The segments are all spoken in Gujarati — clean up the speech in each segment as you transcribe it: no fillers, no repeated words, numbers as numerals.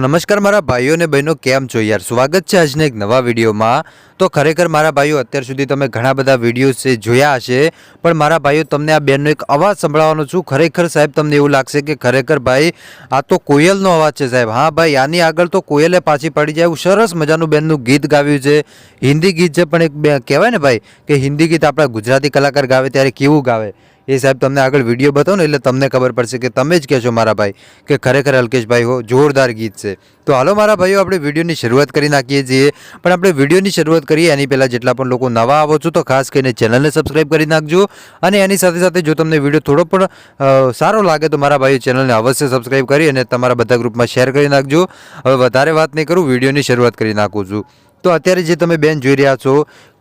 નમસ્કાર મારા ભાઈઓ અને બહેનો, કેમ છો યાર? સ્વાગત છે આજના એક નવા વિડીયોમાં. તો ખરેખર મારા ભાઈઓ, અત્યાર સુધી તમે ઘણા બધા વિડીયોઝ છે જોયા હશે, પણ મારા ભાઈઓ તમને આ બેનનો એક અવાજ સંભળાવવાનો છું. ખરેખર સાહેબ તમને એવું લાગશે કે ખરેખર ભાઈ આ તો કોયલનો અવાજ છે સાહેબ. હા ભાઈ, આની આગળ તો કોયલે પાછી પડી જાય એવું સરસ મજાનું બેનનું ગીત ગાવ્યું છે. હિન્દી ગીત છે, પણ એક કહેવાય ને ભાઈ કે હિન્દી ગીત આપણા ગુજરાતી કલાકાર ગાવે ત્યારે કેવું ગાવે એ સાહેબ તમને આગળ વિડીયો બતાવો ને એટલે તમને ખબર પડશે કે તમે જ કહેશો મારા ભાઈ કે ખરેખર અલ્કેશભાઈ હો જોરદાર ગીત છે. તો હાલો મારા ભાઈઓ, આપણે વિડીયોની શરૂઆત કરી નાખીએ છીએ. પણ આપણે વિડીયોની શરૂઆત કરીએ એની પહેલાં જેટલા પણ લોકો નવા આવો છો તો ખાસ કરીને ચેનલને સબસ્ક્રાઈબ કરી નાખજો. અને એની સાથે સાથે જો તમને વિડીયો થોડો પણ સારો લાગે તો મારા ભાઈઓ ચેનલને અવશ્ય સબસ્ક્રાઈબ કરી અને તમારા બધા ગ્રુપમાં શેર કરી નાખજો. હવે વધારે વાત નહીં કરું, વિડીયોની શરૂઆત કરી નાખું છું. તો અત્યારે જે તમે બેન જોઈ રહ્યા છો,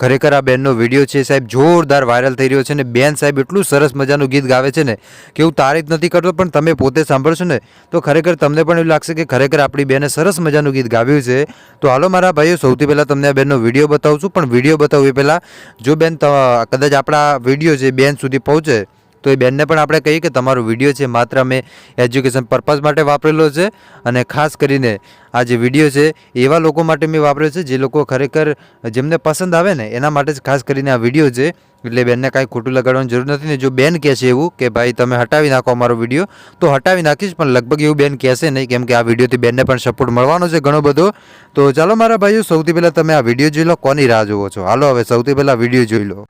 ખરેખર આ બેનનો વિડીયો છે સાહેબ જોરદાર વાયરલ થઈ રહ્યો છે. અને બેન સાહેબ એટલું સરસ મજાનું ગીત ગાવે છે ને કે હું તારીફ નથી કરતો, પણ તમે પોતે સાંભળશો ને તો ખરેખર તમને પણ એવું લાગશે કે ખરેખર આપણી બેને સરસ મજાનું ગીત ગાવ્યું છે. તો હાલો મારા ભાઈઓ, સૌથી પહેલાં તમને આ બેનનો વિડીયો બતાવું છું. પણ વિડીયો બતાવું એ પહેલાં જો બેન કદાચ આપણા વિડીયો છે બેન સુધી પહોંચે તો એ બેનને પણ આપણે કહીએ કે તમારો વિડીયો છે માત્ર અમે એજ્યુકેશન પર્પઝ માટે વાપરેલો છે. અને ખાસ કરીને આ જે વિડીયો છે એવા લોકો માટે મેં વાપર્યો છે જે લોકો ખરેખર જેમને પસંદ આવે ને એના માટે જ ખાસ કરીને આ વિડીયો છે. એટલે બેનને કાંઈ ખોટું લગાડવાની જરૂર નથી ને જો બેન કહે છે એવું કે ભાઈ તમે હટાવી નાખો અમારો વિડીયો તો હટાવી નાખીશ, પણ લગભગ એવું બેન કહેશે નહીં, કેમ કે આ વિડીયોથી બેનને પણ સપોર્ટ મળવાનો છે ઘણો બધો. તો ચાલો મારા ભાઈઓ, સૌથી પહેલાં તમે આ વિડીયો જોઈ લો. કોની રાહ જોવો છો? હાલો હવે સૌથી પહેલાં વિડીયો જોઈ લો.